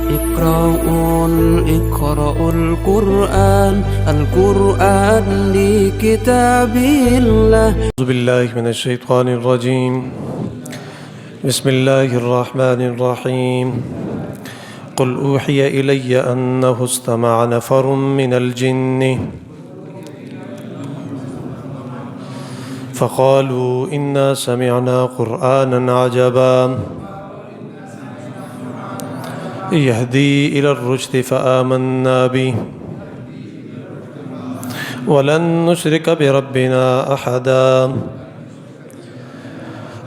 اقرأوا القرآن لكتاب الله. أعوذ بالله من الشيطان الرجيم. بسم الله الرحمن الرحيم. قل أوحي إلي أنه استمع نفر من الجن فقالوا إنا سمعنا قرآنا عجبا يهدي إلى الرشد فآمنا به ولن نشرك بربنا أحدا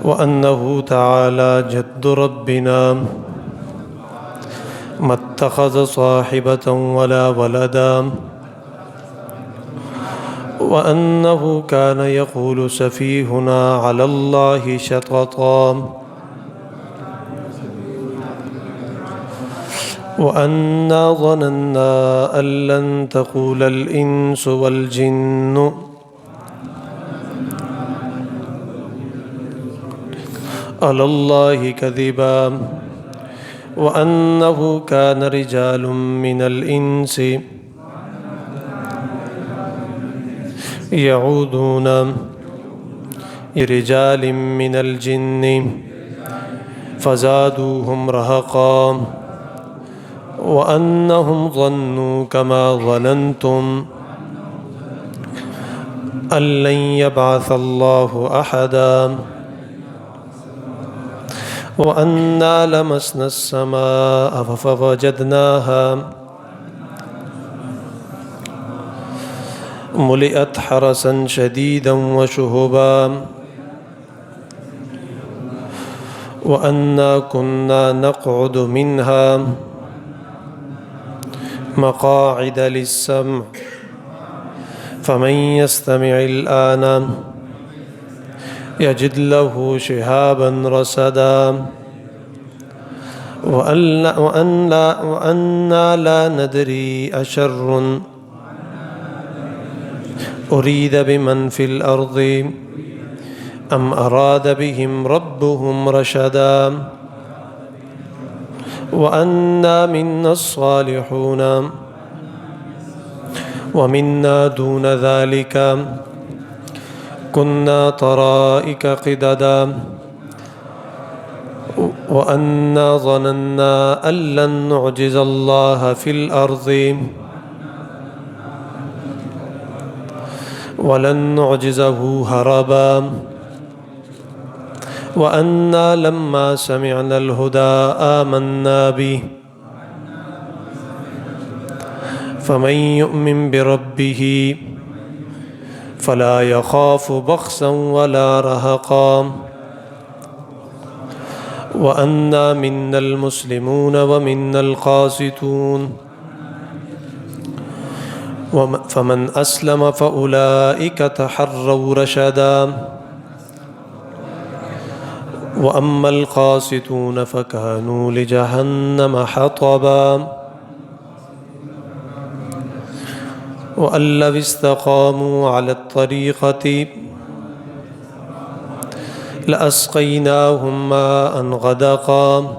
وأنه تعالى جد ربنا ما اتخذ صاحبة ولا ولدا وأنه كان يقول سفيهنا على الله شططا وأنا ظننا أن لن تقول الإنس والجن على الله كذبا وأنه كان رجال من الإنس يعوذون برجال من الجن فزادوهم رهقا وأنهم ظنوا كما ظننتم أن لن يبعث الله أحدا وأنا لمسنا السماء فوجدناها ملئت حرسا شديدا وشهبا وأنا كنا نقعد منها مقاعد للسمع فمن يستمع الآن يجد له شهابا رصدا وأنا لا ندري أشر أريد بمن في الأرض أم أراد بهم ربهم رشدا وأنا منا الصالحون ومنا دون ذلك كنا طرائق قددا وأنا ظننا أن لن نعجز الله في الأرض ولن نعجزه هربا وأنا لما سمعنا الهدى آمنا به فمن يؤمن بربه فلا يخاف بخسا ولا رهقا وأنا منا المسلمون ومنا القاسطون فمن أسلم فأولئك تحروا رشدا وأما القاسطون فكانوا لجهنم حطبا وأن لو استقاموا على الطريقة لأسقيناهم ماء غدقا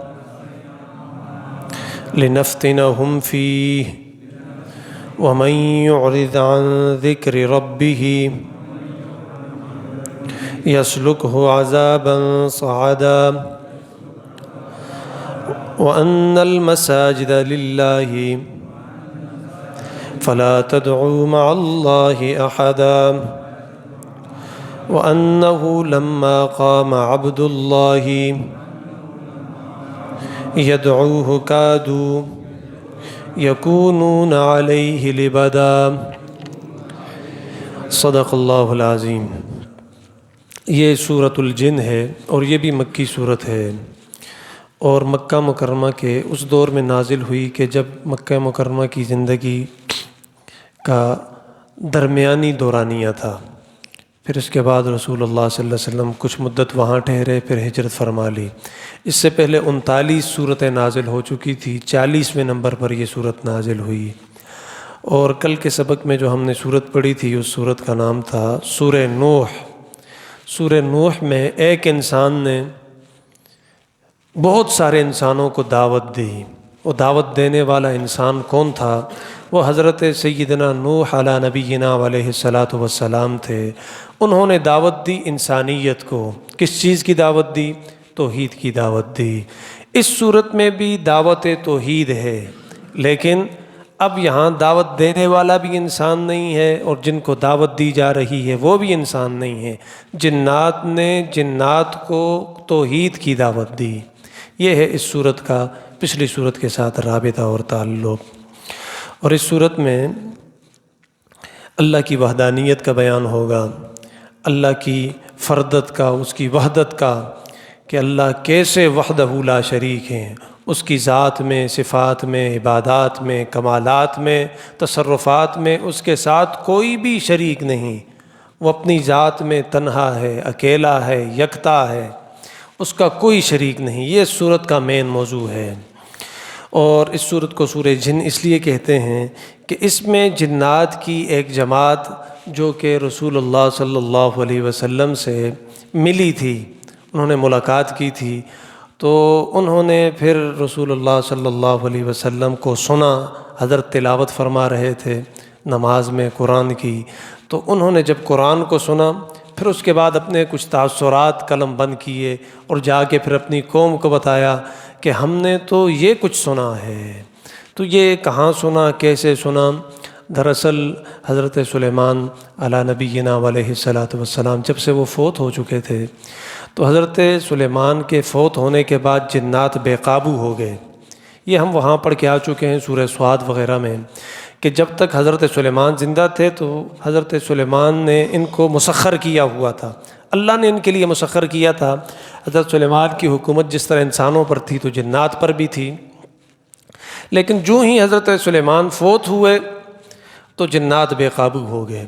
لنفتنهم فيه ومن يعرض عن ذكر ربه يسلكه عذابا صعدا وأن المساجد لله فلا تدعوا مع الله أحدا وأنه لما قام عبد الله يدعوه كادوا يكونون عليه لبدا. صدق اللہ العظیم. یہ سورۃ الجن ہے اور یہ بھی مکی صورت ہے اور مکہ مکرمہ کے اس دور میں نازل ہوئی کہ جب مکہ مکرمہ کی زندگی کا درمیانی دورانیہ تھا. پھر اس کے بعد رسول اللہ صلی اللہ علیہ وسلم کچھ مدت وہاں ٹھہرے، پھر ہجرت فرما لی. اس سے پہلے 39 صورتیں نازل ہو چکی تھی، 40ویں نمبر پر یہ صورت نازل ہوئی. اور کل کے سبق میں جو ہم نے صورت پڑھی تھی اس صورت کا نام تھا سورہ نوح. سورہ نوح میں ایک انسان نے بہت سارے انسانوں کو دعوت دی وہ دعوت دینے والا انسان کون تھا؟ وہ حضرت سیدنا نوح علی نبینا علیہ الصلاۃ والسلام تھے۔ انہوں نے دعوت دی انسانیت کو۔ کس چیز کی دعوت دی؟ توحید کی دعوت دی۔ اس صورت میں بھی دعوت توحید ہے، لیکن اب یہاں دعوت دینے والا بھی انسان نہیں ہے، اور جن کو دعوت دی جا رہی ہے وہ بھی انسان نہیں ہے۔ جنات نے جنات کو توحید کی دعوت دی۔ یہ ہے اس صورت کا پچھلی صورت کے ساتھ رابطہ اور تعلق۔ اور اس صورت میں اللہ کی وحدانیت کا بیان ہوگا، اللہ کی فردت کا، اس کی وحدت کا، کہ اللہ کیسے وحدہ لا شریک ہیں، اس کی ذات میں، صفات میں، عبادات میں، کمالات میں، تصرفات میں اس کے ساتھ کوئی بھی شریک نہیں۔ وہ اپنی ذات میں تنہا ہے، اکیلا ہے، یکتا ہے، اس کا کوئی شریک نہیں۔ یہ اس صورت کا مین موضوع ہے۔ اور اس صورت کو سورہ جن اس لیے کہتے ہیں کہ اس میں جنات کی ایک جماعت جو کہ رسول اللہ صلی اللہ علیہ وسلم سے ملی تھی، انہوں نے ملاقات کی تھی، تو انہوں نے پھر رسول اللہ صلی اللہ علیہ وسلم کو سنا، حضرت تلاوت فرما رہے تھے نماز میں قرآن کی، تو انہوں نے جب قرآن کو سنا پھر اس کے بعد اپنے کچھ تاثرات قلم بند کیے اور جا کے پھر اپنی قوم کو بتایا کہ ہم نے تو یہ کچھ سنا ہے۔ تو یہ کہاں سنا، کیسے سنا؟ دراصل حضرت سلیمان علی نبینا علیہ الصلاۃ والسلام جب سے وہ فوت ہو چکے تھے، تو حضرت سلیمان کے فوت ہونے کے بعد جنات بے قابو ہو گئے۔ یہ ہم وہاں پڑھ کے آ چکے ہیں سورہ صاد وغیرہ میں، کہ جب تک حضرت سلیمان زندہ تھے تو حضرت سلیمان نے ان کو مسخر کیا ہوا تھا، اللہ نے ان کے لیے مسخر کیا تھا۔ حضرت سلیمان کی حکومت جس طرح انسانوں پر تھی تو جنات پر بھی تھی، لیکن جو ہی حضرت سلیمان فوت ہوئے تو جنات بے قابو ہو گئے۔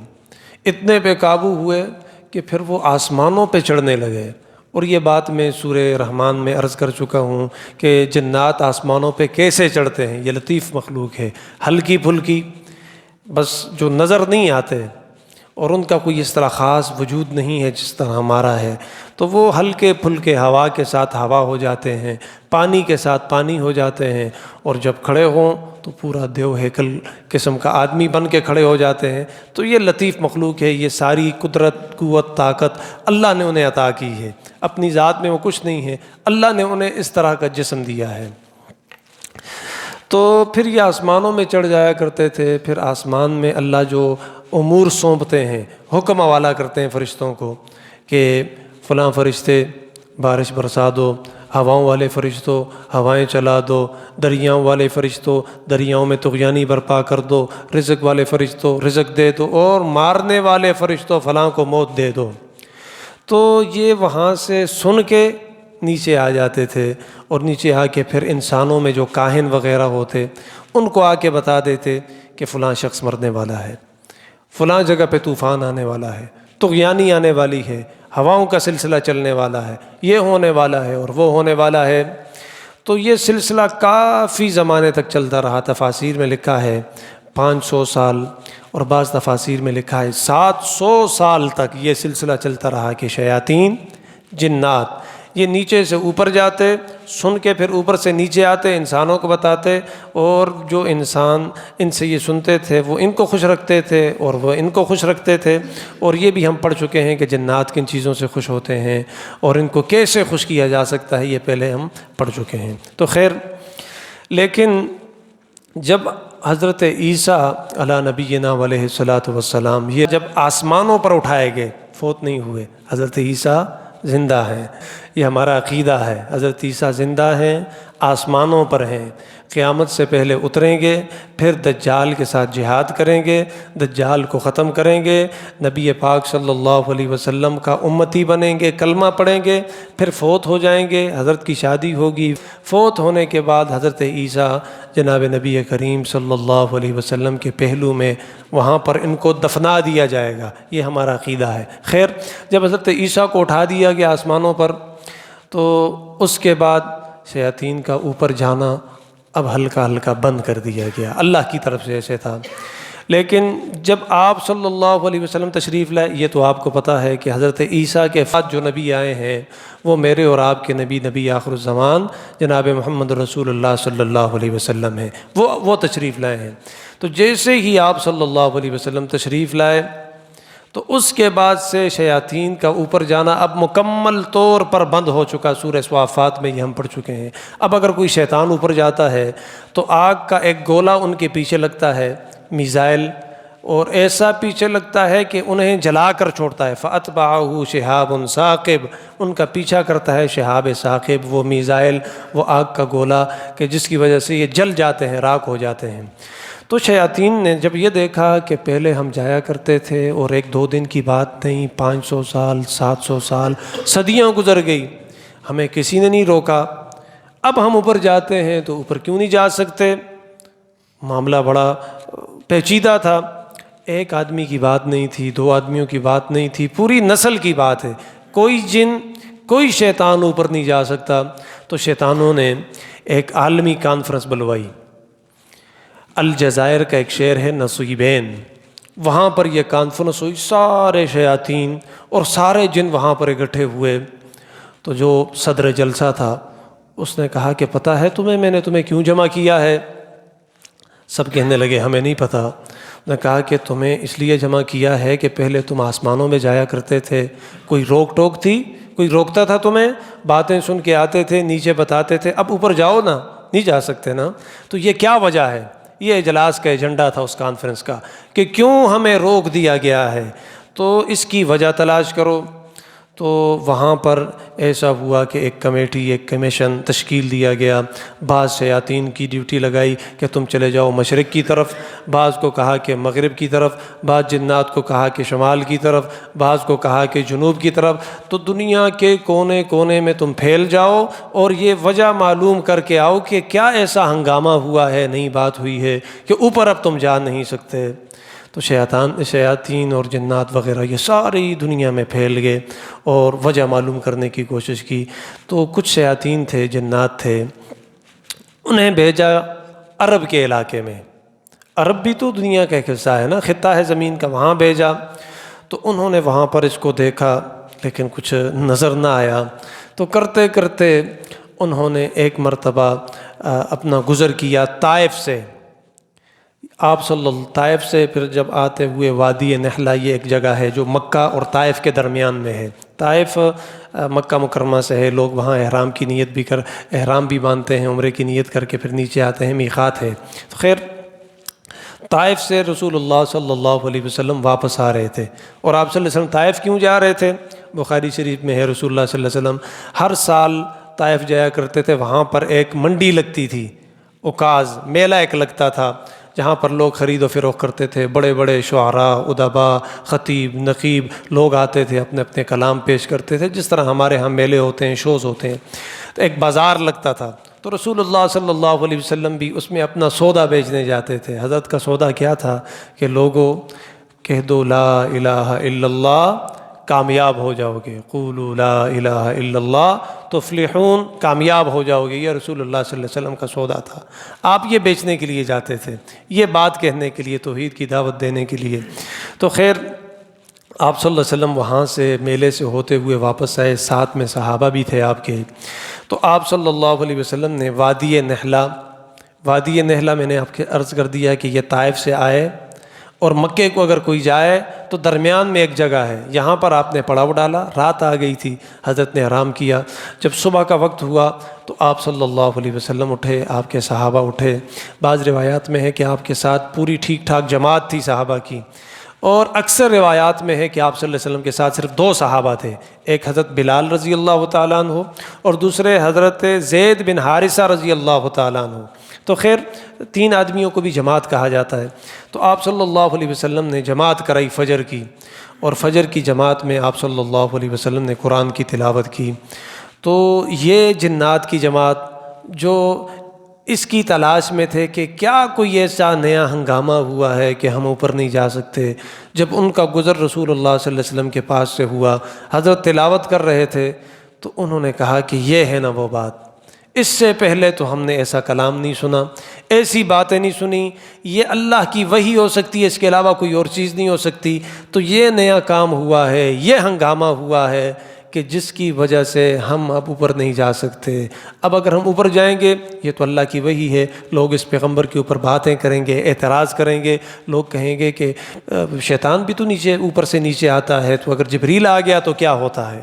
اتنے بے قابو ہوئے کہ پھر وہ آسمانوں پہ چڑھنے لگے۔ اور یہ بات میں سورہ رحمان میں عرض کر چکا ہوں کہ جنات آسمانوں پہ کیسے چڑھتے ہیں۔ یہ لطیف مخلوق ہے، ہلکی پھلکی، بس جو نظر نہیں آتے، اور ان کا کوئی اس طرح خاص وجود نہیں ہے جس طرح ہمارا ہے، تو وہ ہلکے پھلکے ہوا کے ساتھ ہوا ہو جاتے ہیں، پانی کے ساتھ پانی ہو جاتے ہیں، اور جب کھڑے ہوں تو پورا دیو ہیکل قسم کا آدمی بن کے کھڑے ہو جاتے ہیں۔ تو یہ لطیف مخلوق ہے، یہ ساری قدرت، قوت، طاقت اللہ نے انہیں عطا کی ہے، اپنی ذات میں وہ کچھ نہیں ہے، اللہ نے انہیں اس طرح کا جسم دیا ہے۔ تو پھر یہ آسمانوں میں چڑھ جایا کرتے تھے۔ پھر آسمان میں اللہ جو امور سونپتے ہیں، حکم حوالہ کرتے ہیں فرشتوں کو کہ فلاں فرشتے بارش برسا دو، ہواؤں والے فرشتوں ہوائیں چلا دو، دریاؤں والے فرشتوں دریاؤں میں طغیانی برپا کر دو، رزق والے فرشتوں رزق دے دو، اور مارنے والے فرشتوں فلاں کو موت دے دو۔ تو یہ وہاں سے سن کے نیچے آ جاتے تھے، اور نیچے آ کے پھر انسانوں میں جو کاہن وغیرہ ہوتے ان کو آ کے بتا دیتے کہ فلاں شخص مرنے والا ہے، فلاں جگہ پہ طوفان آنے والا ہے، طغیانی آنے والی ہے، ہواؤں کا سلسلہ چلنے والا ہے، یہ ہونے والا ہے اور وہ ہونے والا ہے۔ تو یہ سلسلہ کافی زمانے تک چلتا رہا۔ تفاسیر میں لکھا ہے 500 سال، اور بعض تفاسیر میں لکھا ہے 700 سال تک یہ سلسلہ چلتا رہا کہ شیاطین، جنات یہ نیچے سے اوپر جاتے، سن کے پھر اوپر سے نیچے آتے، انسانوں کو بتاتے، اور جو انسان ان سے یہ سنتے تھے وہ ان کو خوش رکھتے تھے اور وہ ان کو خوش رکھتے تھے۔ اور یہ بھی ہم پڑھ چکے ہیں کہ جنات کن چیزوں سے خوش ہوتے ہیں اور ان کو کیسے خوش کیا جا سکتا ہے، یہ پہلے ہم پڑھ چکے ہیں۔ تو خیر، لیکن جب حضرت عیسیٰ علی نبینا علیہ الصلاۃ والسلام یہ جب آسمانوں پر اٹھائے گئے، فوت نہیں ہوئے، حضرت عیسیٰ زندہ ہیں، یہ ہمارا عقیدہ ہے، حضرت عیسیٰ زندہ ہیں، آسمانوں پر ہیں، قیامت سے پہلے اتریں گے، پھر دجال کے ساتھ جہاد کریں گے، دجال کو ختم کریں گے، نبی پاک صلی اللہ علیہ وسلم کا امتی بنیں گے، کلمہ پڑھیں گے، پھر فوت ہو جائیں گے، حضرت کی شادی ہوگی، فوت ہونے کے بعد حضرت عیسیٰ جناب نبی کریم صلی اللہ علیہ وسلم کے پہلو میں وہاں پر ان کو دفنا دیا جائے گا، یہ ہمارا عقیدہ ہے۔ خیر، جب حضرت عیسیٰ کو اٹھا دیا گیا آسمانوں پر، تو اس کے بعد شیاطین کا اوپر جانا اب ہلکا ہلکا بند کر دیا گیا، اللہ کی طرف سے ایسے تھا۔ لیکن جب آپ صلی اللہ علیہ وسلم تشریف لائے، یہ تو آپ کو پتہ ہے کہ حضرت عیسیٰ کے بعد جو نبی آئے ہیں وہ میرے اور آپ کے نبی آخر الزمان جناب محمد رسول اللہ صلی اللہ علیہ وسلم ہیں، وہ تشریف لائے ہیں۔ تو جیسے ہی آپ صلی اللہ علیہ وسلم تشریف لائے تو اس کے بعد سے شیاطین کا اوپر جانا اب مکمل طور پر بند ہو چکا۔ سورہ صافات میں یہ ہم پڑھ چکے ہیں۔ اب اگر کوئی شیطان اوپر جاتا ہے تو آگ کا ایک گولہ ان کے پیچھے لگتا ہے، میزائل، اور ایسا پیچھے لگتا ہے کہ انہیں جلا کر چھوڑتا ہے۔ فَأَتْبَعَهُ شِهَابٌ ثَاقِبٌ، ان کا پیچھا کرتا ہے شہاب ثاقب، وہ میزائل، وہ آگ کا گولہ کہ جس کی وجہ سے یہ جل جاتے ہیں، راکھ ہو جاتے ہیں۔ تو شیاطین نے جب یہ دیکھا کہ پہلے ہم جایا کرتے تھے اور 1-2 دن کی بات نہیں، 500 سال، 700 سال، صدیاں گزر گئی، ہمیں کسی نے نہیں روکا، اب ہم اوپر جاتے ہیں تو اوپر کیوں نہیں جا سکتے؟ معاملہ بڑا پیچیدہ تھا۔ ایک آدمی کی بات نہیں تھی، 2 آدمیوں کی بات نہیں تھی، پوری نسل کی بات ہے۔ کوئی جن، کوئی شیطان اوپر نہیں جا سکتا۔ تو شیطانوں نے ایک عالمی کانفرنس بلوائی۔ الجزائر کا ایک شہر ہے نصیبین، وہاں پر یہ کانفرنس ہوئی، سارے شیاطین اور سارے جن وہاں پر اکٹھے ہوئے۔ تو جو صدر جلسہ تھا اس نے کہا کہ پتہ ہے تمہیں میں نے تمہیں کیوں جمع کیا ہے؟ سب کہنے لگے ہمیں نہیں پتہ۔ اس نے کہا کہ تمہیں اس لیے جمع کیا ہے کہ پہلے تم آسمانوں میں جایا کرتے تھے، کوئی روک ٹوک تھی؟ کوئی روکتا تھا تمہیں؟ باتیں سن کے آتے تھے، نیچے بتاتے تھے، اب اوپر جاؤ نا، نہیں جا سکتے نا۔ تو یہ کیا وجہ ہے؟ یہ اجلاس کا ایجنڈا تھا اس کانفرنس کا کہ کیوں ہمیں روک دیا گیا ہے، تو اس کی وجہ تلاش کرو۔ تو وہاں پر ایسا ہوا کہ ایک کمیٹی، ایک کمیشن تشکیل دیا گیا۔ بعض شیاطین کی ڈیوٹی لگائی کہ تم چلے جاؤ مشرق کی طرف، بعض کو کہا کہ مغرب کی طرف، بعض جنات کو کہا کہ شمال کی طرف، بعض کو کہا کہ جنوب کی طرف۔ تو دنیا کے کونے کونے میں تم پھیل جاؤ اور یہ وجہ معلوم کر کے آؤ کہ کیا ایسا ہنگامہ ہوا ہے، نئی بات ہوئی ہے کہ اوپر اب تم جا نہیں سکتے۔ تو شیاطین اور جنات وغیرہ یہ ساری دنیا میں پھیل گئے اور وجہ معلوم کرنے کی کوشش کی۔ تو کچھ شیاطین تھے، جنات تھے، انہیں بھیجا عرب کے علاقے میں۔ عرب بھی تو دنیا کا ایک حصہ ہے نا، خطہ ہے زمین کا، وہاں بھیجا۔ تو انہوں نے وہاں پر اس کو دیکھا لیکن کچھ نظر نہ آیا۔ تو کرتے کرتے انہوں نے ایک مرتبہ اپنا گزر کیا طائف سے، آپ صلی اللہ طائف سے پھر جب آتے ہوئے وادی نحلہ، یہ ایک جگہ ہے جو مکہ اور طائف کے درمیان میں ہے۔ طائف مکہ مکرمہ سے ہے، لوگ وہاں احرام کی نیت بھی احرام بھی باندھتے ہیں، عمرے کی نیت کر کے پھر نیچے آتے ہیں، میقات ہے۔ تو خیر طائف سے رسول اللہ صلی اللہ علیہ وسلم واپس آ رہے تھے، اور آپ صلی اللہ علیہ وسلم طائف کیوں جا رہے تھے؟ بخاری شریف میں ہے رسول اللہ صلی اللہ علیہ وسلم ہر سال طائف جایا کرتے تھے، وہاں پر ایک منڈی لگتی تھی، عکاظ میلہ ایک لگتا تھا جہاں پر لوگ خرید و فروخت کرتے تھے، بڑے بڑے شعراء، ادباء، خطیب، نقیب لوگ آتے تھے، اپنے اپنے کلام پیش کرتے تھے، جس طرح ہمارے ہاں میلے ہوتے ہیں، شوز ہوتے ہیں۔ تو ایک بازار لگتا تھا، تو رسول اللہ صلی اللہ علیہ وسلم بھی اس میں اپنا سودا بیچنے جاتے تھے۔ حضرت کا سودا کیا تھا کہ لوگوں کہہ دو لا الہ الا اللہ، کامیاب ہو جاؤ گے، قولوا لا الہ الا اللہ تفلحون، کامیاب ہو جاؤ گے۔ یہ رسول اللہ صلی اللہ علیہ وسلم کا سودا تھا۔ آپ یہ بیچنے کے لیے جاتے تھے، یہ بات کہنے کے لیے، توحید کی دعوت دینے کے لیے۔ تو خیر آپ صلی اللہ علیہ وسلم وہاں سے میلے سے ہوتے ہوئے واپس آئے، ساتھ میں صحابہ بھی تھے آپ کے۔ تو آپ صلی اللہ علیہ وسلم نے وادی نحلہ میں نے آپ کے عرض کر دیا کہ یہ طائف سے آئے اور مکے کو اگر کوئی جائے تو درمیان میں ایک جگہ ہے، یہاں پر آپ نے پڑاؤ ڈالا، رات آ گئی تھی، حضرت نے آرام کیا۔ جب صبح کا وقت ہوا تو آپ صلی اللہ علیہ وسلم اٹھے، آپ کے صحابہ اٹھے۔ بعض روایات میں ہے کہ آپ کے ساتھ پوری ٹھیک ٹھاک جماعت تھی صحابہ کی، اور اکثر روایات میں ہے کہ آپ صلی اللہ علیہ وسلم کے ساتھ صرف 2 صحابہ تھے، ایک حضرت بلال رضی اللہ تعالیٰ عنہ اور دوسرے حضرت زید بن حارثہ رضی اللہ تعالیٰ عنہ۔ تو خیر 3 آدمیوں کو بھی جماعت کہا جاتا ہے۔ تو آپ صلی اللہ علیہ وسلم نے جماعت کرائی فجر کی، اور فجر کی جماعت میں آپ صلی اللہ علیہ وسلم نے قرآن کی تلاوت کی۔ تو یہ جنات کی جماعت جو اس کی تلاش میں تھے کہ کیا کوئی ایسا نیا ہنگامہ ہوا ہے کہ ہم اوپر نہیں جا سکتے، جب ان کا گزر رسول اللہ صلی اللہ علیہ وسلم کے پاس سے ہوا، حضرت تلاوت کر رہے تھے، تو انہوں نے کہا کہ یہ ہے نا وہ بات، اس سے پہلے تو ہم نے ایسا کلام نہیں سنا، ایسی باتیں نہیں سنی، یہ اللہ کی وحی ہو سکتی ہے، اس کے علاوہ کوئی اور چیز نہیں ہو سکتی۔ تو یہ نیا کام ہوا ہے، یہ ہنگامہ ہوا ہے کہ جس کی وجہ سے ہم اب اوپر نہیں جا سکتے۔ اب اگر ہم اوپر جائیں گے، یہ تو اللہ کی وحی ہے، لوگ اس پیغمبر کے اوپر باتیں کریں گے، اعتراض کریں گے، لوگ کہیں گے کہ شیطان بھی تو نیچے اوپر سے نیچے آتا ہے، تو اگر جبریل آ گیا تو کیا ہوتا ہے؟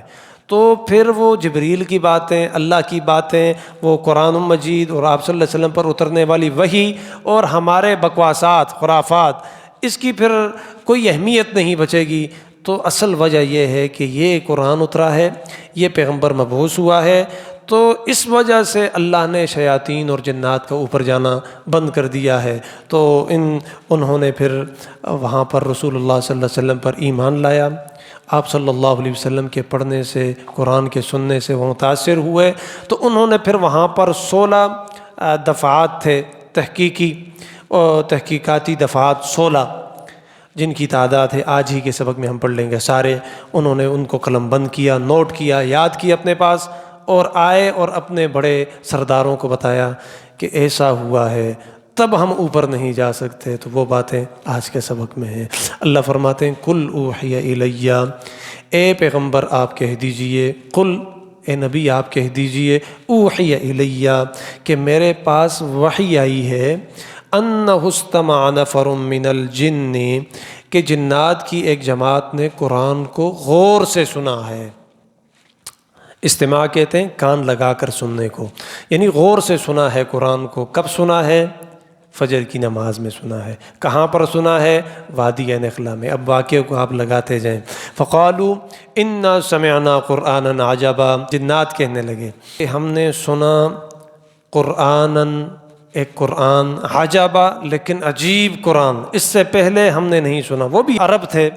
تو پھر وہ جبریل کی باتیں، اللہ کی باتیں، وہ قرآن مجید اور آپ صلی اللہ علیہ وسلم پر اترنے والی وحی اور ہمارے بکواسات، خرافات، اس کی پھر کوئی اہمیت نہیں بچے گی۔ تو اصل وجہ یہ ہے کہ یہ قرآن اترا ہے، یہ پیغمبر مبعوث ہوا ہے، تو اس وجہ سے اللہ نے شیاطین اور جنات کا اوپر جانا بند کر دیا ہے۔ تو انہوں نے پھر وہاں پر رسول اللہ صلی اللہ علیہ وسلم پر ایمان لایا، آپ صلی اللہ علیہ وسلم کے پڑھنے سے، قرآن کے سننے سے وہ متاثر ہوئے، تو انہوں نے پھر وہاں پر 16 دفعات تھے تحقیقاتی دفعات، 16 جن کی تعداد ہے آج ہی کے سبق میں ہم پڑھ لیں گے سارے۔ انہوں نے ان کو قلم بند کیا، نوٹ کیا، یاد کیا اپنے پاس، اور آئے اور اپنے بڑے سرداروں کو بتایا کہ ایسا ہوا ہے، تب ہم اوپر نہیں جا سکتے۔ تو وہ باتیں آج کے سبق میں ہیں۔ اللہ فرماتے ہیں قل اوحی الیہ، اے پیغمبر آپ کہہ دیجئے، قل اے نبی آپ کہہ دیجئے، اوحی الیہ کہ میرے پاس وحی آئی ہے، انہ استمع نفر من الجن کہ جنات کی ایک جماعت نے قرآن کو غور سے سنا ہے۔ استماع کہتے ہیں کان لگا کر سننے کو، یعنی غور سے سنا ہے قرآن کو۔ کب سنا ہے؟ فجر کی نماز میں سنا ہے۔ کہاں پر سنا ہے؟ وادی نخلا میں۔ اب واقعے کو آپ لگاتے جائیں۔ فقالوا انا سمعنا قرآنا عجبا، جنات کہنے لگے کہ ہم نے سنا قرآنا، ایک قرآن، عجبا لیکن عجیب قرآن، اس سے پہلے ہم نے نہیں سنا۔ وہ بھی عرب تھے،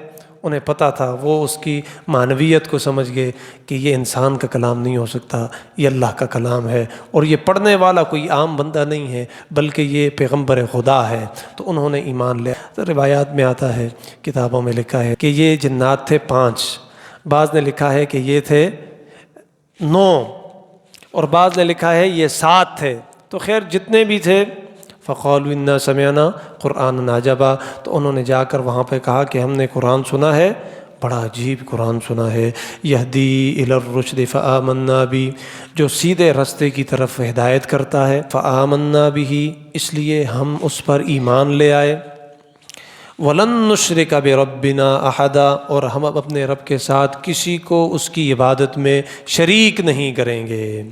انہیں پتہ تھا، وہ اس کی معنویت کو سمجھ گئے کہ یہ انسان کا کلام نہیں ہو سکتا، یہ اللہ کا کلام ہے، اور یہ پڑھنے والا کوئی عام بندہ نہیں ہے بلکہ یہ پیغمبر خدا ہے۔ تو انہوں نے ایمان لیا۔ روایات میں آتا ہے، کتابوں میں لکھا ہے کہ یہ جنات تھے 5، بعض نے لکھا ہے کہ یہ تھے 9، اور بعض نے لکھا ہے یہ 7 تھے۔ تو خیر جتنے بھی تھے، فقالوا انا سمعنا قرآنا عجبا، تو انہوں نے جا کر وہاں پہ کہا کہ ہم نے قرآن سنا ہے، بڑا عجیب قرآن سنا ہے، یہدی الی الرشد فآمنا بھی، جو سیدھے راستے کی طرف ہدایت کرتا ہے، فآمنا بھی، اس لیے ہم اس پر ایمان لے آئے، ولن نشرک بربنا احدا، اور ہم اب اپنے رب کے ساتھ کسی کو اس کی عبادت میں شریک نہیں کریں گے۔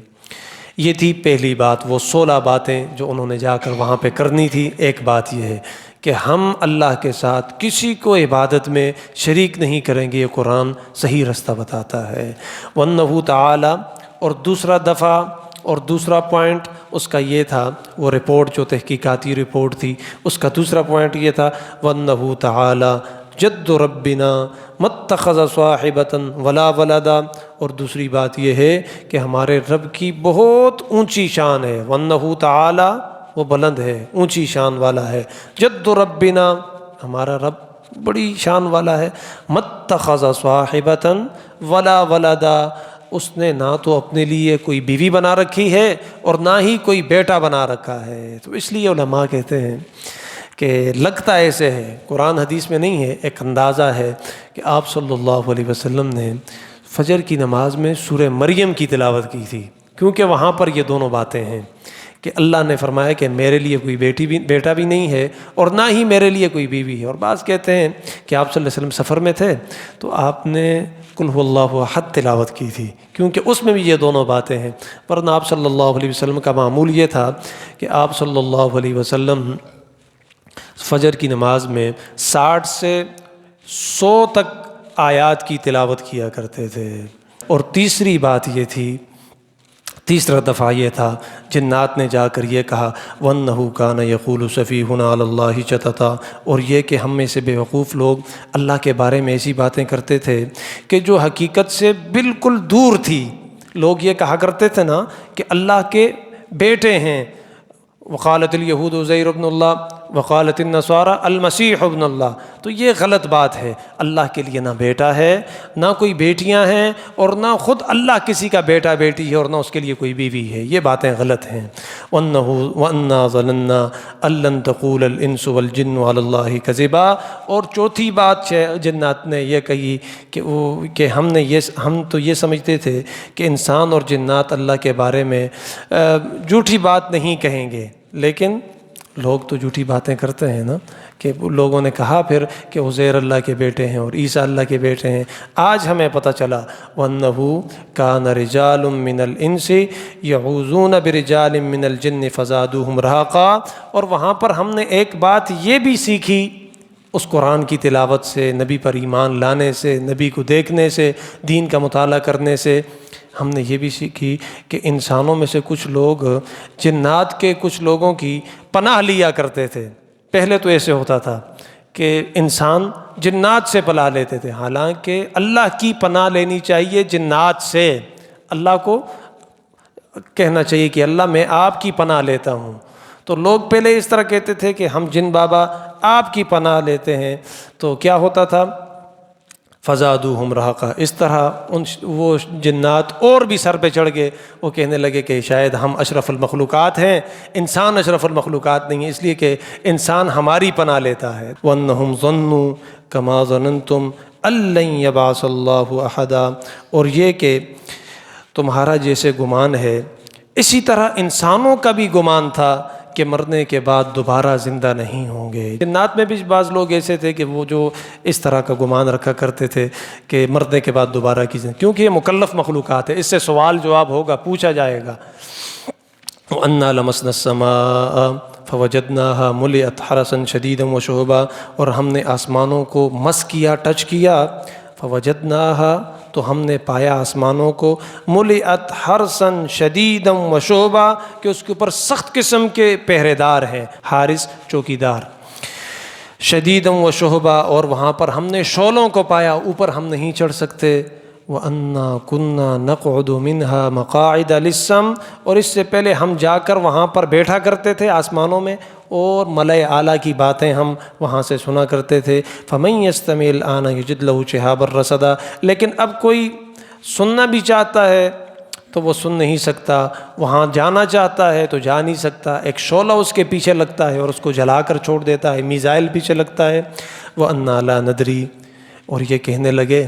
یہ تھی پہلی بات، وہ 16 باتیں جو انہوں نے جا کر وہاں پہ کرنی تھی۔ ایک بات یہ ہے کہ ہم اللہ کے ساتھ کسی کو عبادت میں شریک نہیں کریں گے، یہ قرآن صحیح رستہ بتاتا ہے۔ وَأَنَّهُ تَعَالَى، اور دوسرا دفعہ اور دوسرا پوائنٹ اس کا یہ تھا، وہ رپورٹ جو تحقیقاتی رپورٹ تھی، اس کا دوسرا پوائنٹ یہ تھا، وَأَنَّهُ تَعَالَى جد ربنا متخذ صاحبۃ ولا ولدا، اور دوسری بات یہ ہے کہ ہمارے رب کی بہت اونچی شان ہے۔ وَأَنَّهُ تَعَالَى، وہ بلند ہے، اونچی شان والا ہے۔ جد ربنا، ہمارا رب بڑی شان والا ہے۔ متخذ صاحبۃ ولا ولدا، اس نے نہ تو اپنے لیے کوئی بیوی بنا رکھی ہے اور نہ ہی کوئی بیٹا بنا رکھا ہے۔ تو اس لیے علماء کہتے ہیں کہ لگتا ایسے ہے، قرآن حدیث میں نہیں ہے، ایک اندازہ ہے کہ آپ صلی اللہ علیہ وسلم نے فجر کی نماز میں سورہ مریم کی تلاوت کی تھی، کیونکہ وہاں پر یہ دونوں باتیں ہیں کہ اللہ نے فرمایا کہ میرے لیے کوئی بیٹا بھی نہیں ہے اور نہ ہی میرے لیے کوئی بیوی ہے۔ اور بعض کہتے ہیں کہ آپ صلی اللہ علیہ وسلم سفر میں تھے تو آپ نے قل هو اللہ احد تلاوت کی تھی، کیونکہ اس میں بھی یہ دونوں باتیں ہیں۔ ورنہ آپ صلی اللہ علیہ وسلم کا معمول یہ تھا کہ آپ صلی اللہ علیہ وسلم فجر کی نماز میں 60 سے 100 تک آیات کی تلاوت کیا کرتے تھے۔ اور تیسری بات یہ تھی، تیسرا دفعہ یہ تھا، جنات نے جا کر یہ کہا وَأَنَّهُ كَانَ يَقُولُ سَفِيهُنَا عَلَى اللَّهِ شَطَطًا، اور یہ کہ ہم میں سے بے وقوف لوگ اللہ کے بارے میں ایسی باتیں کرتے تھے کہ جو حقیقت سے بالکل دور تھی۔ لوگ یہ کہا کرتے تھے نا کہ اللہ کے بیٹے ہیں، وقالت الیہود عزیر ابن اللہ، وقالت النصارى المسیح ابن اللہ۔ تو یہ غلط بات ہے، اللہ کے لیے نہ بیٹا ہے، نہ کوئی بیٹیاں ہیں، اور نہ خود اللہ کسی کا بیٹا بیٹی ہے، اور نہ اس کے لیے کوئی بیوی ہے۔ یہ باتیں غلط ہیں۔ وَأَنَّا ظَنَنَّا أَن لَّن تَقُولَ الْإِنسُ وَالْجِنُّ عَلَى اللَّهِ كَذِبًا۔ اور چوتھی بات جنات نے یہ کہی کہ ہم تو یہ سمجھتے تھے کہ انسان اور جنات اللہ کے بارے میں جھوٹی بات نہیں کہیں گے، لیکن لوگ تو جھوٹی باتیں کرتے ہیں نا، کہ لوگوں نے کہا پھر کہ عزیر اللہ کے بیٹے ہیں اور عیسیٰ اللہ کے بیٹے ہیں۔ آج ہمیں پتہ چلا وَأَنَّهُ كَانَ رِجَالٌ مِّنَ الْإِنسِ يَعُوذُونَ بِرِجَالٍ مِّنَ الْجِنِّ فَزَادُوهُمْ رَهَقًا۔ اور وہاں پر ہم نے ایک بات یہ بھی سیکھی اس قرآن کی تلاوت سے، نبی پر ایمان لانے سے، نبی کو دیکھنے سے، دین کا مطالعہ کرنے سے، ہم نے یہ بھی سیکھی کہ انسانوں میں سے کچھ لوگ جنات کے کچھ لوگوں کی پناہ لیا کرتے تھے۔ پہلے تو ایسے ہوتا تھا کہ انسان جنات سے پناہ لیتے تھے، حالانکہ اللہ کی پناہ لینی چاہیے جنات سے۔ اللہ کو کہنا چاہیے کہ اللہ میں آپ کی پناہ لیتا ہوں۔ تو لوگ پہلے اس طرح کہتے تھے کہ ہم جن بابا آپ کی پناہ لیتے ہیں۔ تو کیا ہوتا تھا؟ فزادوہم رہقا، اس طرح وہ جنات اور بھی سر پہ چڑھ گئے، وہ کہنے لگے کہ شاید ہم اشرف المخلوقات ہیں، انسان اشرف المخلوقات نہیں ہے، اس لیے کہ انسان ہماری پناہ لیتا ہے۔ وَأَنَّهُمْ ظَنُّوا كَمَا ظَنَنْتُمْ أَن لَّن يَبْعَثَ اللَّهُ أَحَدًا۔ اور یہ کہ تمہارا جیسے گمان ہے اسی طرح انسانوں کا بھی گمان تھا کہ مرنے کے بعد دوبارہ زندہ نہیں ہوں گے۔ جنات میں بھی بعض لوگ ایسے تھے کہ وہ جو اس طرح کا گمان رکھا کرتے تھے کہ مرنے کے بعد دوبارہ کی زندگی، کیونکہ یہ مکلف مخلوقات ہے، اس سے سوال جواب ہوگا، پوچھا جائے گا۔ وَأَنَّا لَمَسْنَا السَّمَاءَ فَوَجَدْنَاهَا مُلِئَتْ حَرَسًا شَدِيدًا وَشُهُبًا۔ اور ہم نے آسمانوں کو مس کیا، ٹچ کیا، فَوَجَدْنَاهَا تو ہم نے پایا آسمانوں کو مُلِئَتْ حَرْسًا شَدِيدًا وَشُهُبًا کہ اس کے اوپر سخت قسم کے پہرے دار ہیں، حارس چوکیدار، شدیدًا وَشُهُبًا، اور وہاں پر ہم نے شعلوں کو پایا، اوپر ہم نہیں چڑھ سکتے۔ وَأَنَّا كُنَّا نَقْعُدُ مِنْهَا مَقَاعِدَ لِلسَّمْعِ، اور اس سے پہلے ہم جا کر وہاں پر بیٹھا کرتے تھے آسمانوں میں، اور ملائے اعلیٰ کی باتیں ہم وہاں سے سنا کرتے تھے۔ فَمَن يَسْتَمِعِ الْآنَ يَجِدْ لَهُ شِهَابًا رَّصَدًا۔ لیکن اب کوئی سننا بھی چاہتا ہے تو وہ سن نہیں سکتا، وہاں جانا چاہتا ہے تو جا نہیں سکتا، ایک شعلہ اس کے پیچھے لگتا ہے اور اس کو جلا کر چھوڑ دیتا ہے، میزائل پیچھے لگتا ہے۔ وَأَنَّا لَا نَدْرِي، اور یہ کہنے لگے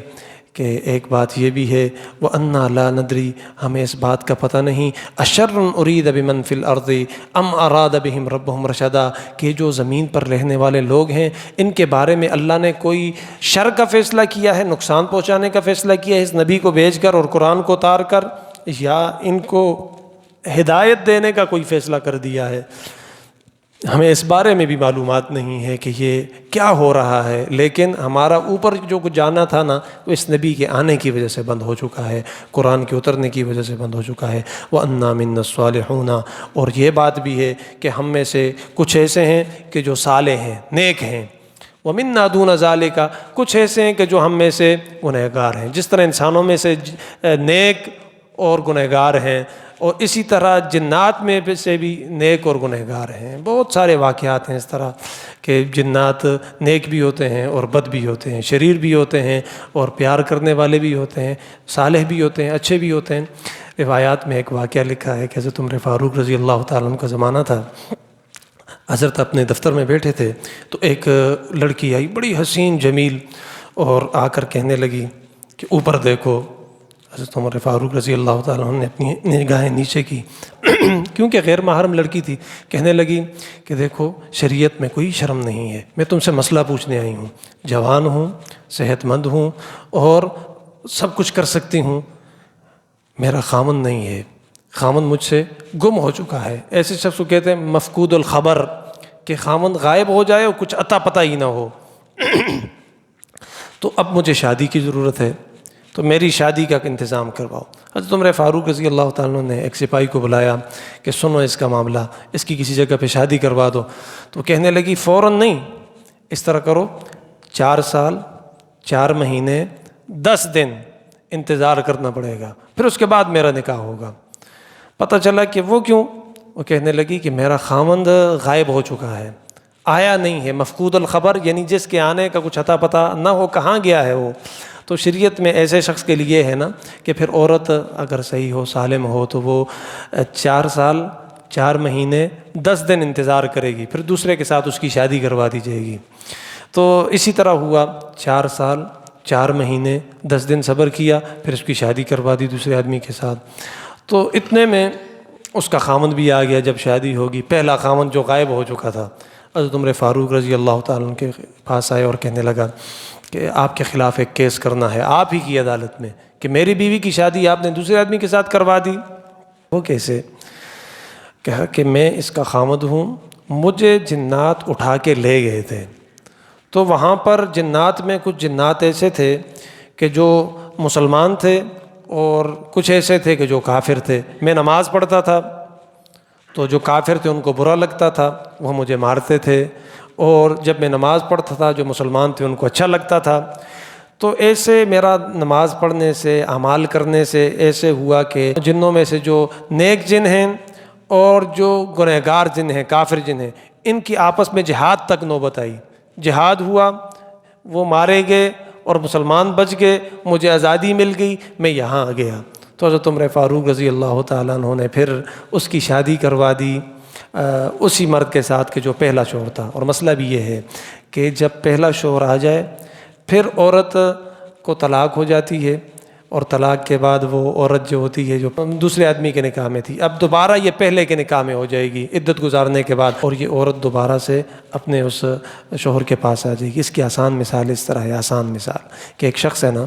کہ ایک بات یہ بھی ہے، وَأَنَّا لَا نَدْرِي، ہمیں اس بات کا پتہ نہیں، أَشَرٌ أُرِيدَ بِمَنْ فِي الْأَرْضِ أَمْ أَرَادَ بِهِمْ رَبُّهُمْ رَشَدًا، کہ جو زمین پر رہنے والے لوگ ہیں ان کے بارے میں اللہ نے کوئی شر کا فیصلہ کیا ہے، نقصان پہنچانے کا فیصلہ کیا ہے اس نبی کو بھیج کر اور قرآن کو اتار کر، یا ان کو ہدایت دینے کا کوئی فیصلہ کر دیا ہے۔ ہمیں اس بارے میں بھی معلومات نہیں ہے کہ یہ کیا ہو رہا ہے، لیکن ہمارا اوپر جو کچھ جانا تھا نا وہ اس نبی کے آنے کی وجہ سے بند ہو چکا ہے، قرآن کے اترنے کی وجہ سے بند ہو چکا ہے۔ وَأَنَّا مِنَّا الصَّالِحُونَ، اور یہ بات بھی ہے کہ ہم میں سے کچھ ایسے ہیں کہ جو صالح ہیں، نیک ہیں۔ وَمِنَّا دُونَ ذَلِكَ، کچھ ایسے ہیں کہ جو ہم میں سے گنہگار ہیں، جس طرح انسانوں میں سے نیک اور گنہگار ہیں، اور اسی طرح جنات میں سے بھی نیک اور گنہگار ہیں۔ بہت سارے واقعات ہیں اس طرح کہ جنات نیک بھی ہوتے ہیں اور بد بھی ہوتے ہیں، شریر بھی ہوتے ہیں اور پیار کرنے والے بھی ہوتے ہیں، صالح بھی ہوتے ہیں، اچھے بھی ہوتے ہیں۔ روایات میں ایک واقعہ لکھا ہے کہ حضرت عمر فاروق رضی اللہ تعالیٰ عنہ کا زمانہ تھا، حضرت اپنے دفتر میں بیٹھے تھے تو ایک لڑکی آئی بڑی حسین جمیل اور آ کر کہنے لگی کہ اوپر دیکھو۔ حضرت عمر فاروق رضی اللہ تعالیٰ عنہ نے اپنی نگاہیں نیچے کی کیونکہ غیر محرم لڑکی تھی، کہنے لگی کہ دیکھو شریعت میں کوئی شرم نہیں ہے، میں تم سے مسئلہ پوچھنے آئی ہوں، جوان ہوں، صحت مند ہوں اور سب کچھ کر سکتی ہوں، میرا خامن نہیں ہے، خامن مجھ سے گم ہو چکا ہے۔ ایسے شخص کو کہتے ہیں مفقود الخبر، کہ خامن غائب ہو جائے اور کچھ عطا پتہ ہی نہ ہو۔ تو اب مجھے شادی کی ضرورت ہے، تو میری شادی کا انتظام کرواؤ۔ حضرت عمر فاروق رضی اللہ تعالیٰ نے ایک سپاہی کو بلایا کہ سنو اس کا معاملہ، اس کی کسی جگہ پہ شادی کروا دو۔ تو کہنے لگی فوراً نہیں، اس طرح کرو 4 سال 4 مہینے 10 دن انتظار کرنا پڑے گا، پھر اس کے بعد میرا نکاح ہوگا۔ پتہ چلا کہ وہ کیوں؟ وہ کہنے لگی کہ میرا خاوند غائب ہو چکا ہے، آیا نہیں ہے، مفقود الخبر یعنی جس کے آنے کا کچھ اتا پتہ نہ ہو، کہاں گیا ہے وہ. تو شریعت میں ایسے شخص کے لیے ہے نا کہ پھر عورت اگر صحیح ہو، سالم ہو، تو وہ 4 سال 4 مہینے 10 دن انتظار کرے گی، پھر دوسرے کے ساتھ اس کی شادی کروا دی جائے گی. تو اسی طرح ہوا، 4 سال 4 مہینے 10 دن صبر کیا، پھر اس کی شادی کروا دی دوسرے آدمی کے ساتھ. تو اتنے میں اس کا خامند بھی آ گیا. جب شادی ہوگی، پہلا خامند جو غائب ہو چکا تھا، حضرت عمر فاروق رضی اللہ تعالیٰ عنہ کے پاس آئے اور کہنے لگا کہ آپ کے خلاف ایک کیس کرنا ہے آپ ہی کی عدالت میں کہ میری بیوی کی شادی آپ نے دوسرے آدمی کے ساتھ کروا دی. وہ کیسے؟ کہا کہ میں اس کا خامند ہوں، مجھے جنات اٹھا کے لے گئے تھے. تو وہاں پر جنات میں کچھ جنات ایسے تھے کہ جو مسلمان تھے اور کچھ ایسے تھے کہ جو کافر تھے. میں نماز پڑھتا تھا تو جو کافر تھے ان کو برا لگتا تھا، وہ مجھے مارتے تھے، اور جب میں نماز پڑھتا تھا جو مسلمان تھے ان کو اچھا لگتا تھا. تو ایسے میرا نماز پڑھنے سے، اعمال کرنے سے ایسے ہوا کہ جنوں میں سے جو نیک جن ہیں اور جو گنہگار جن ہیں، کافر جن ہیں، ان کی آپس میں جہاد تک نوبت آئی. جہاد ہوا، وہ مارے گئے اور مسلمان بچ گئے، مجھے آزادی مل گئی، میں یہاں آ گیا. تو حضرت عمر فاروق رضی اللہ تعالیٰ عنہ نے پھر اس کی شادی کروا دی اسی مرد کے ساتھ کہ جو پہلا شوہر تھا. اور مسئلہ بھی یہ ہے کہ جب پہلا شوہر آ جائے پھر عورت کو طلاق ہو جاتی ہے، اور طلاق کے بعد وہ عورت جو ہوتی ہے جو دوسرے آدمی کے نکاح میں تھی، اب دوبارہ یہ پہلے کے نکاح میں ہو جائے گی عدت گزارنے کے بعد، اور یہ عورت دوبارہ سے اپنے اس شوہر کے پاس آ جائے گی. اس کی آسان مثال اس طرح ہے، آسان مثال کہ ایک شخص ہے نا،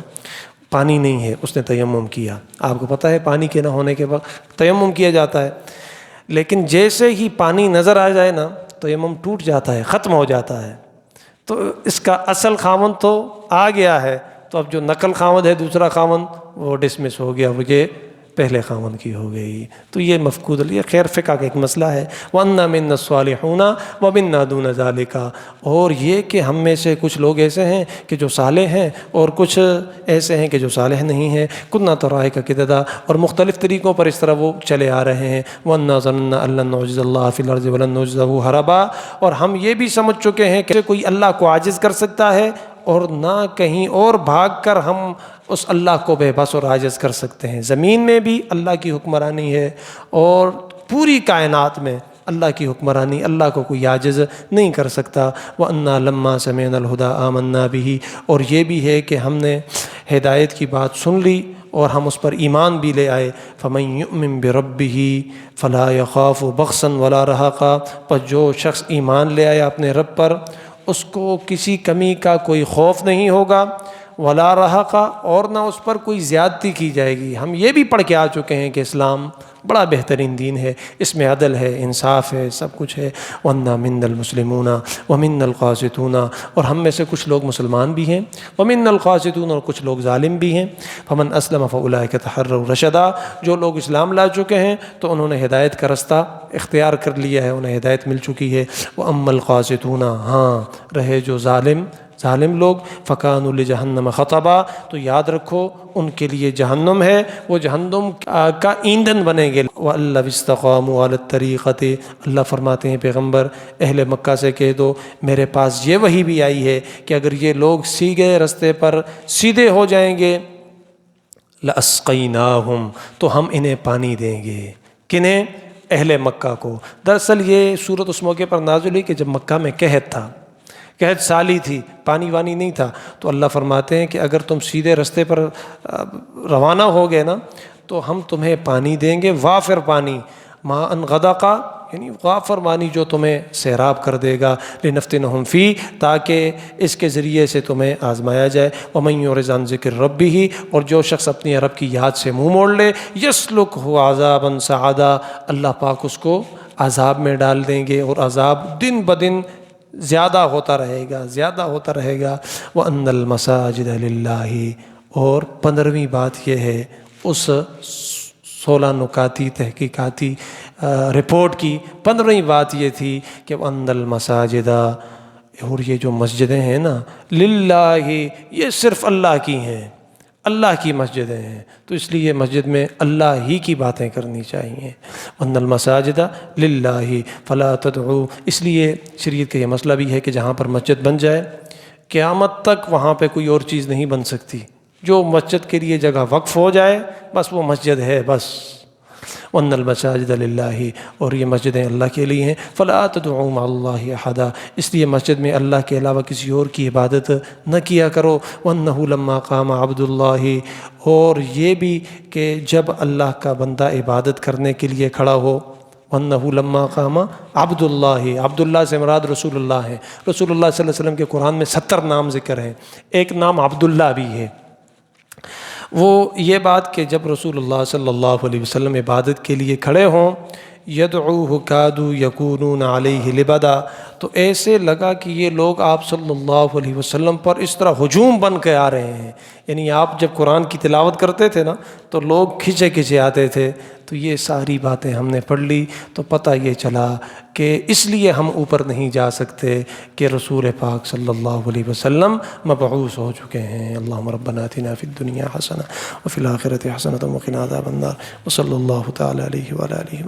پانی نہیں ہے، اس نے تیمم کیا. آپ کو پتہ ہے پانی کے نہ ہونے کے وقت تیمم کیا جاتا ہے، لیکن جیسے ہی پانی نظر آ جائے نا تیمم ٹوٹ جاتا ہے، ختم ہو جاتا ہے. تو اس کا اصل خاوند تو آ گیا ہے، تو اب جو نقل خاوند ہے دوسرا خاوند وہ ڈسمس ہو گیا، وہ یہ پہلے خاوند کی ہو گئی. تو یہ مفقود یہ خیر فقہ کا ایک مسئلہ ہے. وَأَنَّا مِنَّا الصَّالِحُونَ وَمِنَّا دُونَ ذَلِكَ. اور یہ کہ ہم میں سے کچھ لوگ ایسے ہیں کہ جو صالح ہیں اور کچھ ایسے ہیں کہ جو صالح نہیں ہیں. كُنَّا طَرَائِقَ قِدَدًا. اور مختلف طریقوں پر اس طرح وہ چلے آ رہے ہیں. وَأَنَّا ظَنَنَّا أَن لَّن نُعْجِزَ اللَّهَ فِي الْأَرْضِ وَلَن نُعْجِزَهُ هَرَبًا. اور ہم یہ بھی سمجھ چکے ہیں کہ کوئی اللہ کو عاجز کر سکتا ہے اور نہ کہیں اور بھاگ کر ہم اس اللہ کو بے بس اور عاجز کر سکتے ہیں. زمین میں بھی اللہ کی حکمرانی ہے اور پوری کائنات میں اللہ کی حکمرانی، اللہ کو کوئی عاجز نہیں کر سکتا. وَأَنَّا لَمَّا سَمِعْنَا الْهُدَىٰ آمَنَّا بِهِ. اور یہ بھی ہے کہ ہم نے ہدایت کی بات سن لی اور ہم اس پر ایمان بھی لے آئے. فَمَن يُؤْمِن بِرَبِّهِ فَلَا يَخَافُ بَخْسًا وَلَا رَهَقًا. پس جو شخص ایمان لے آیا اپنے رب پر، اس کو کسی کمی کا کوئی خوف نہیں ہوگا، ولا رہقا، اور نہ اس پر کوئی زیادتی کی جائے گی. ہم یہ بھی پڑھ کے آ چکے ہیں کہ اسلام بڑا بہترین دین ہے، اس میں عدل ہے، انصاف ہے، سب کچھ ہے. وَأَنَّا مِنَّا الْمُسْلِمُونَ وَمِنَّا الْقَاسِطُونَ. اور ہم میں سے کچھ لوگ مسلمان بھی ہیں، وَمِنَّا الْقَاسِطُونَ، اور کچھ لوگ ظالم بھی ہیں. فَمَنْ أَسْلَمَ فَأُولَٰئِكَ تَحَرَّوْا رَشَدًا. جو لوگ اسلام لا چکے ہیں تو انہوں نے ہدایت کا رستہ اختیار کر لیا ہے، انہیں ہدایت مل چکی ہے. وَأَمَّا الْقَاسِطُونَ، ہاں رہے جو ظالم لوگ، فَكَانُوا لِجَهَنَّمَ خَطَبًا. تو یاد رکھو ان کے لیے جہنم ہے، وہ جہنم کا ایندھن بنیں گے. وَأَن لَّوِ اسْتَقَامُوا عَلَى الطَّرِيقَةِ. اللہ فرماتے ہیں پیغمبر اہل مکہ سے کہہ دو میرے پاس یہ وحی بھی آئی ہے کہ اگر یہ لوگ سیدھے رستے پر سیدھے ہو جائیں گے، لَأَسْقَيْنَاهُمْ، تو ہم انہیں پانی دیں گے. کنہیں؟ اہل مکہ کو. دراصل یہ صورت اس موقع پر نازل ہوئی کہ جب مکہ میں قحط تھا، قحط سالی تھی، پانی وانی نہیں تھا. تو اللہ فرماتے ہیں کہ اگر تم سیدھے رستے پر روانہ ہو گئے نا تو ہم تمہیں پانی دیں گے، وافر پانی، ماء غدقا، یعنی غافر پانی جو تمہیں سیراب کر دے گا. لنفتنہم فی، تاکہ اس کے ذریعے سے تمہیں آزمایا جائے. ومن یعرض عن ذکر ربہ، اور جو شخص اپنی رب کی یاد سے منہ موڑ لے، یسلکہ عذابا صعدا، اللہ پاک اس کو عذاب میں ڈال دیں گے، اور عذاب دن بدن زیادہ ہوتا رہے گا، زیادہ ہوتا رہے گا. وَأَنَّ الْمَسَاجِدَ لِلَّهِ. اور 15ویں بات یہ ہے اس 16 نکاتی تحقیقاتی رپورٹ کی 15ویں بات یہ تھی کہ وَأَنَّ الْمَسَاجِدَ، اور یہ جو مسجدیں ہیں نا، لِلَّهِ، یہ صرف اللہ کی ہیں. اللہ کی مسجدیں ہیں، تو اس لیے مسجد میں اللہ ہی کی باتیں کرنی چاہیے۔ وَأَنَّ الْمَسَاجِدَ لِلَّهِ فَلَا تَدْعُوا، اس لیے شریعت کا یہ مسئلہ بھی ہے کہ جہاں پر مسجد بن جائے قیامت تک وہاں پہ کوئی اور چیز نہیں بن سکتی۔ جو مسجد کے لیے جگہ وقف ہو جائے بس وہ مسجد ہے بس۔ وَأَنَّ الْمَسَاجِدَ لِلَّهِ، اور یہ مسجدیں اللہ کے لیے ہیں۔ فَلَا تَدْعُوا مَعَ اللَّهِ أَحَدًا، اس لیے مسجد میں اللہ کے علاوہ کسی اور کی عبادت نہ کیا کرو۔ وَأَنَّهُ لَمَّا قَامَ عَبْدُ اللَّهِ، اور یہ بھی کہ جب اللہ کا بندہ عبادت کرنے کے لیے کھڑا ہو۔ وَأَنَّهُ لَمَّا قَامَ عَبْدُ اللَّهِ، عبداللہ سے مراد رسول اللہ ہے۔ رسول اللہ صلی اللہ علیہ وسلم کے قرآن میں 70 نام ذکر ہیں، ایک نام عبداللہ بھی ہے۔ وہ یہ بات کہ جب رسول اللہ صلی اللہ علیہ وسلم عبادت کے لیے کھڑے ہوں، یدعوہ کادوا یکونون علیہ لبدا، تو ایسے لگا کہ یہ لوگ آپ صلی اللہ علیہ وسلم پر اس طرح ہجوم بن کے آ رہے ہیں، یعنی آپ جب قرآن کی تلاوت کرتے تھے نا تو لوگ کھچے کھچے آتے تھے۔ تو یہ ساری باتیں ہم نے پڑھ لی تو پتہ یہ چلا کہ اس لیے ہم اوپر نہیں جا سکتے کہ رسول پاک صلی اللہ علیہ وسلم مبعوث ہو چکے ہیں۔ اللہم ربنا آتنا فی الدنیا حسنہ وفی الآخرۃ حسنۃ وقنا عذاب النار، وصلی اللہ تعالی علیہ وآلہ